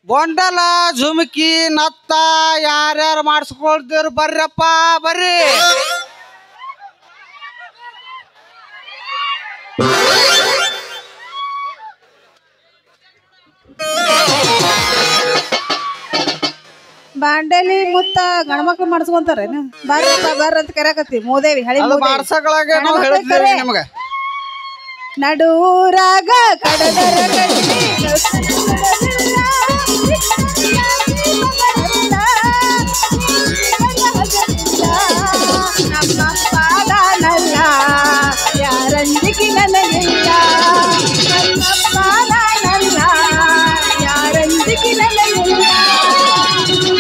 ಗೊಂಡಲ ಜುಮ್ಕಿ ನತ್ತ ಯಾರ್ಯಾರು ಮಾಡಿಸ್ಕೊಳ್ತೀರಿ ಬರ್ರಪ್ಪ ಬರ್ರಿ. ಬಾಂಡೆಲಿ ಮುತ್ತ ಗಣಮಕ್ಳು ಮಾಡಿಸ್ಕೊಂತಾರೇನು? ಬರ್ರಪ್ಪ ಬರ್ರ ಅಂತ ಕರೆಕತ್ತಿ ಮೂದೇವಿ ಹಳಿ ಮಾಡ್ಸಗಳಾಗ ನಾವು ಹೇಳ್ತೀವಿ ನಿಮ್ಗೆ. ನಡೂರಾಗ ಕಡದರ ಗಟ್ಟಿ ನಮ್ಮ ಪಾದಾನಲ್ಲ ಯಾರಂಜಿಗೆ ನನಗಿಲ್ಲ, ನಮ್ಮ ಪಾದಾನಲ್ಲ ಯಾರಂಜಿಗೆ ನನಗಿಲ್ಲ.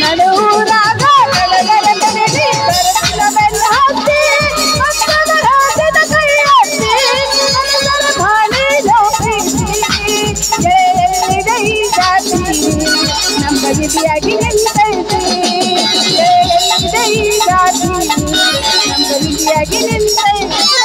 ನಡೂರಾಗ ಕಡದರ ಗಟ್ಟಿ ಬರಲ್ಲ ಬೆಲ್ಲ ಹತ್ತಿ ಮಕ್ಕಳ ರಾಜದ ಕೈ ಹತ್ತಿ ನಮ್ಮ ಬಗಿದಿಯಾಗಿ ನಿಲ್ತೈತಿ ಜಾತಿ, ನಮ್ಮ ಬಗಿದಿಯಾಗಿ ನಿಲ್ತೈತಿ.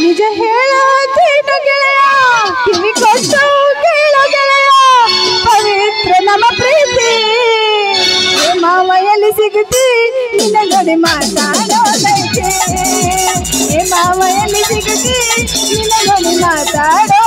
ನಿಜ ಹೇಳೋದೇನು ಗೆಳೆಯ, ಕಿವಿ ಕೊಟ್ಟು ಕೇಳೋ ಗೆಳೆಯ, ಪವಿತ್ರ ನಮ್ಮ ಪ್ರೀತಿ. ಮಾವಯಲ್ಲಿ ಸಿಗುತ್ತಿ ನಿನ್ನ ಗಡಿ ಮಾತಾಡೋದೈತೆ, ಮಾವಯಲ್ಲಿ ಸಿಗುತ್ತಿ ನಿನ್ನ ಗಡಿ ಮಾತಾಡೋದೈತೆ.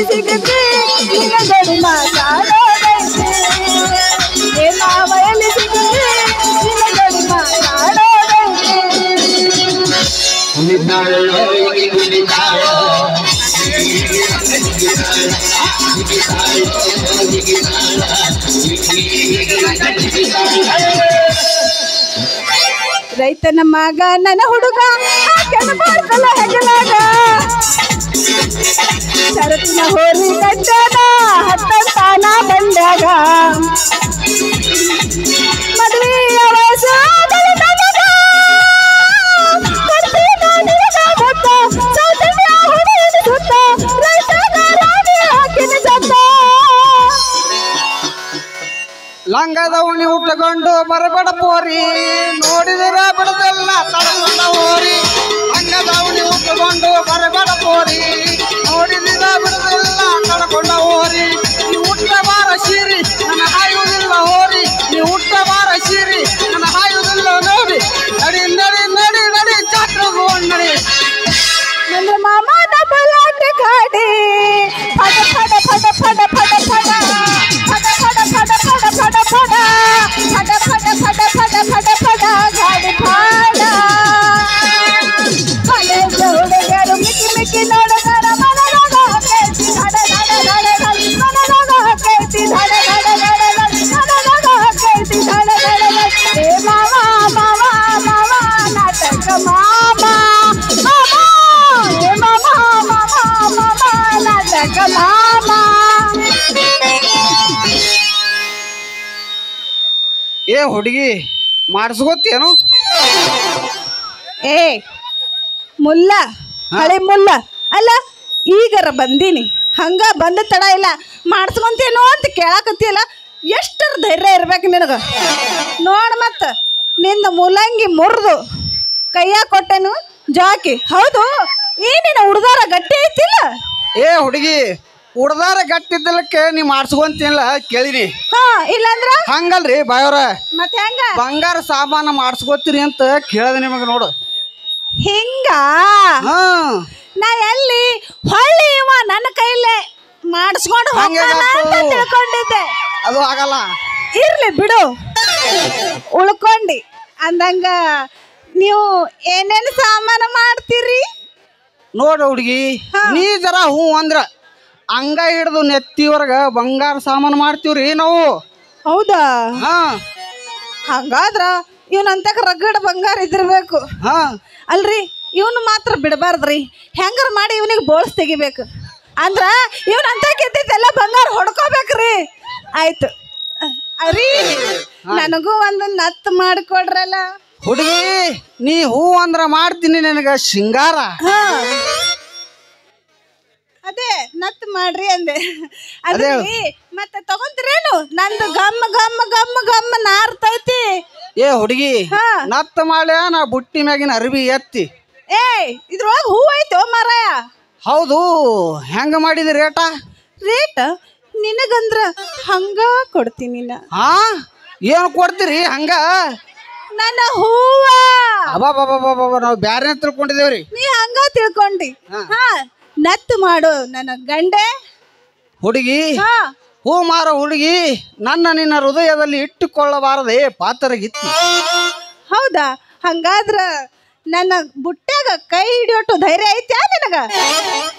ಸಿಗುತ್ತೆ ನಿನ್ನ ಗಡಿ ಮಾತಾಡೋದೈತೆ, ಮಾವಯಲ್ಲಿ ಸಿಗುತ್ತೆ ನಿನ್ನ ಗಡಿ ಮಾತಾಡೋದೈತೆ. ರೈತನ ಮಗ ನನ್ನ ಹುಡುಗ ಹಾಕಲ್ಲ ಹೆಗಲಾಗ, ಶರತ್ತಿನ ಹೋರಿ ಕಟ್ಟದ ಹತ್ತಂತಾನ ಬಂದಾಗ, ಮದುವೆಯ ವಯಸ್ಸು ಲಂಗದ ಉಣಿ ಉಟ್ಟುಕೊಂಡು ಬರಬೇಡ ಪೋರಿ, ನೋಡಿದರ ಬಿಡದೆಲ್ಲ ತಡಕೊಂಡ ಹೋರಿ. ಲಂಗದ ಉಣಿ ಉಟ್ಟುಕೊಂಡು ಬರಬೇಡ ಪೋರಿ, ನೋಡಿದಿರ ಬಿಡದೆಲ್ಲ ತಡಕೊಂಡ ಹೋರಿ. ನೀ ಹುಟ್ಟಬಾರ ಸೀರಿ ನನ್ನ ಹಾಯುವುದಿಲ್ಲ ಹೋರಿ, ನೀ ಹುಟ್ಟಬಾರ ಸೀರಿ ನನ್ನ ಹಾಯುವುದಿಲ್ಲ ನೋಡಿ. ನಡಿ ನಡಿ ನಡಿ ನಡಿ ಚಾಕ್ರಗೋ ನಡಿ. ನನ್ನ ಮಾಮನ ಬಲಾಟ ಗಾಡಿ ಫಡ ಫಡ ಫಡ ಫಡ ಫಡ ಫಡ ಫಡ ಫಡ ಫಡ ಫಡ ಫಡ ಫಡ ಫಡ ಫಡ ಫಡ ಫಡ ಫಡ ಫಡ ಗಾಡಿ ಫಾಡ. ಕಾಲೇಜ್ ಹುಡುಗರು ಮಿಕ್ಕಿ ಮಿಕ್ಕಿ ನೋಡಿದರ ಮನದಾಗ ಕೇಳ್ತಿ ಧಡ ಧಡ ಧಡ ಧಡ ಮನದಾಗ ಕೇಳ್ತಿ ಧಡ ಧಡ ಧಡ ಧಡ ಮನದಾಗ ಕೇಳ್ತಿ ಧಡ ಧಡ ಧಡ. ಏ ಮಾವ ಮಾವ ಮಾವ ನಾಟಕ ಮಾಮ ಮಾಮ, ಏ ಮಾಮ ಮಾಮ ಮಾಮ ನಾಟಕ ಮಾಮ. ಏ ಹುಡುಗಿ ಮಾಡಿಸ್ಕೊತೇನು? ಏ ಮುಲ್ಲ ಹಳೆ ಮುಲ್ಲ ಅಲ್ಲ, ಈಗರ ಬಂದೀನಿ ಹಂಗ ಬಂದ ತಡ ಇಲ್ಲ ಮಾಡಿಸ್ಕೊಂತೇನೋ ಅಂತ ಕೇಳಾಕತ್ತಿಯಲ್ಲ, ಎಷ್ಟರ ಧೈರ್ಯ ಇರ್ಬೇಕು ನಿನಗೆ ನೋಡ. ಮತ್ತು ನಿಂದ ಮುಲ್ಲಂಗಿ ಮುರಿದು ಕೈಯಾಗ ಕೊಟ್ಟೆನು ಜಾಕಿ. ಹೌದು ಏನಿನ ಹುಡುಗಾರ ಗಟ್ಟಿ ಐತಿಲ್ಲ? ಏ ಹುಡುಗಿ ಉಡ್ದಾರ ಗಟ್ಟಿದ್ದಲಕ್ಕೆ ನೀ ಮಾಡಿಸ್ಕೊಂತಿಲ್ಲ ಕೇಳಿನಿ. ಹಾ ಇಲ್ಲಂದ್ರ ಹಂಗಲ್ರಿ ಬಾಯವ್ರ, ಮತ್ತೆ ಹೆಂಗ ಬಂಗಾರ ಸಾಮಾನು ಮಾಡಿಸ್ಕೊತೀರಿ ಅಂತ ಕೇಳದ ನಿಮಗೆ ನೋಡು. ಹಿಂಗ ಹಾ ನಾ ಎಲ್ಲಿ ಹೊಳ್ಳಿ ಇವ ನನ್ನ ಕೈಲೇ ಮಾಡಿಸ್ಕೊಂಡು ತಿಳ್ಕೊಂಡಿದ್ದೆ. ಅದು ಆಗಲ್ಲ. ಇರ್ಲಿ ಬಿಡು, ಉಳ್ಕೊಂಡಿ ಅಂದಂಗ ನೀವು ಏನೇನು ಸಾಮಾನು ಮಾಡ್ತೀರಿ? ನೋಡ ಹುಡುಗಿ, ನೀ ಜರ ಹೂ ಅಂದ್ರ ಹಂಗ ಹಿಡ್ದು ನೆತ್ತಿವರ್ಗ ಬಂಗಾರ ಸಾಮಾನು ಮಾಡ್ತೀವ್ರಿ ನಾವು. ಹೌದಾ? ಹಾ ಹಂಗಾದ್ರ ಇವನಂತಕ ರಗಡ ಬಂಗಾರ ಇದಿರ್ಬೇಕು. ಹಾ ಅಲ್ರಿ ಇವನು ಮಾತ್ರ ಬಿಡಬಾರ್ದ್ರಿ, ಹೆಂಗಾರ ಮಾಡಿ ಇವನಿಗೆ ಬೋಳ್ಸ್ ತೆಗಿಬೇಕು. ಅಂದ್ರ ಇವನಂತ ಗೆದ್ದಿದ್ದೆಲ್ಲ ಬಂಗಾರ ಹೊಡ್ಕೋಬೇಕ್ರಿ. ಆಯ್ತು ಅರಿ, ನನಗೂ ಒಂದು ನತ್ತು ಮಾಡಿಕೊಡ್ರಲ್ಲ. ಹುಡುಗಿ, ನೀ ಹೂ ಅಂದ್ರ ಮಾಡ್ತೀನಿ ನಿನಗ ಶೃಂಗಾರ. ಅದೇ ನತ್ ಮಾಡ್ರಿ ಅಂದೆ. ಅದ್ರಲ್ಲಿ ಮತ್ತೆ ತಗೊಂತೀರೇನು? ನಂದು ಗಮ್ಮ ಗಮ್ಮ ಗಮ್ಮ ಗಮ್ಮ ನಾರ್ತೈತಿ. ಏ ಹುಡುಗಿ, ನತ್ತ ಮಾಡ್ಯ ನಾ ಬುಟ್ಟಿ ಮ್ಯಾಗಿನ ಅರ್ಬಿ ಎತ್ತಿ. ಇದ್ರೊಳಗ ಹೂ ಐತೋ ಮಾರಾಯ. ಹೌದು, ಹೆಂಗ ಮಾಡಿದಿ ರೇಟ? ರೇಟ್ ನಿನಗಂದ್ರ ಹಂಗ ಕೊಡ್ತೀನಿ. ಹಾ ಏನು ಕೊಡ್ತೀರಿ ಹಂಗ? ನನ್ನ ಹೂವ ಅಬಾಬಾಬಾಬಾಬಾ, ನಾವು ಬ್ಯಾರೆ ತಿಳ್ಕೊಂಡಿದೇವ್ರಿ. ನೀ ಹಂಗ ತಿಳ್ಕೊಂಡಿ. ಹಾ ನತ್ತು ಮಾಡು ನನ್ನ ಗಂಡೆ. ಹುಡುಗಿ, ಹೂ ಮಾರೋ ಹುಡುಗಿ, ನನ್ನ ನಿನ್ನ ಹೃದಯದಲ್ಲಿ ಇಟ್ಟುಕೊಳ್ಳಬಾರದೆ ಪಾತರಗಿತ್ತಿ. ಹೌದಾ? ಹಂಗಾದ್ರ ನನ್ನ ಬುಟ್ಟ್ಯಾಗ ಕೈ ಹಿಡಿಯೋಟು ಧೈರ್ಯ ಐತ್ಯಾ ನಿನಗ?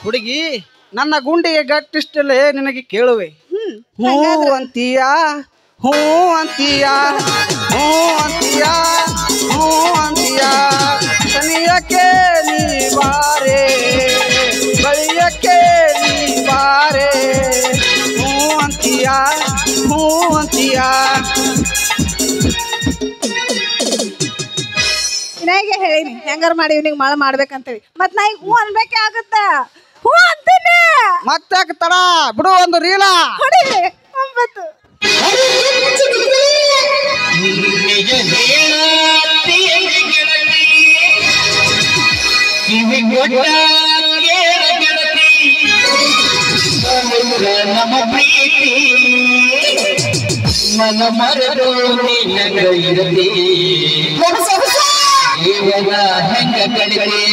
ಹುಡುಗಿ, ನನ್ನ ಗುಂಡಿಗೆ ಗಟ್ಟಿಷ್ಟಲೇ ನಿನಗೆ ಕೇಳುವೆ. ಹೂ ಅಂತೀಯ, ಹೂ ಅಂತೀಯ, ಹೂ ಅಂತೀಯ, ಹೂ ಅಂತೀಯ, ಸನಿಯಕ್ಕೆ ನೀ ಬಾರೆ, ಬಳಿಯಕ್ಕೆ ನೀ ಬಾರೆ, ಹೂ ಅಂತೀಯ, ಹೂ ಅಂತೀಯ. ಇನ್ನಾಗೆ ಹೇಳಿನಿ ಹೆಂಗಾರ ಮಾಡಿ ಇವನಿಗೆ ಮಳ ಮಾಡ್ಬೇಕಂತೇಳಿ. ಮತ್ ನಾ ಈಗ ಹೂ ಅನ್ಬೇಕೆ ಆಗತ್ತ. ಹೂ ಅಂತೀನಿ. ಮತ್ತೆ ತಡ ಬಿಡು, ಒಂದು ರೀಲ ಹೊಡಿಲಿ. 9 ನಮ್ಮ ಪ್ರೀತಿ ಮನ ಮರದು ನಿನಗೈರಲಿ ಇವನ ಹೆಂಗ ಕಡಿಲೆ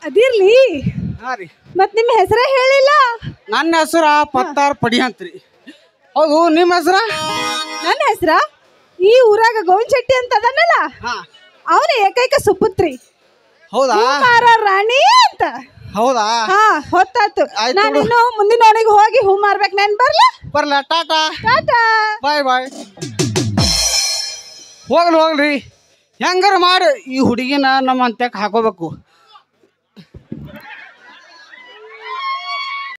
ಅದಿರ್ಲಿ, ಹಾ ರೀ, ಮತ್ ನಿಮ್ಮ ಹೆಸರೇ ಹೇಳಿಲ್ಲ. ನನ್ನ ಹೆಸರ ಪತ್ತಾರ್ ಪಡಿ ಅಂತ್ರಿ. ಹೌದು, ನಿಮ್ಮ ಹೆಸರ? ನನ್ನ ಹೆಸರ ಈ ಊರಾಗ ಗೋವಿಂದ ಶೆಟ್ಟಿ ಅಂತ ಅದನ್ನಲ್ಲ, ಹಾ. ಅವನ ಏಕೈಕ ಸುಪುತ್ರಿ ಹೌದಾ? ಮಾರ ರಾಣಿ ಅಂತ. ಹೌದಾ? ಹಾ, ಹೊತ್ತಾತು. ಆಯ್ತು ನಾನು ಬಿಡು. ಇನ್ನು ಮುಂದಿನ ಓಣಿಗೆ ಹೋಗಿ ಹೂ ಮಾರ್ಬೇಕು. ನಾನು ಬರ್ಲಾ? ಬರ್ಲ, ಟಾಟಾ ಟಾಟಾ. ಬಾಯ್ ಬಾಯ್. ಹೋಗ್ಲಿ ಹೆಂಗಾರ ಮಾಡಿ ಈ ಹುಡುಗಿನ ನಮ್ಮ ಅಂತ್ಯಕ್ಕೆ ಹಾಕೋಬೇಕು.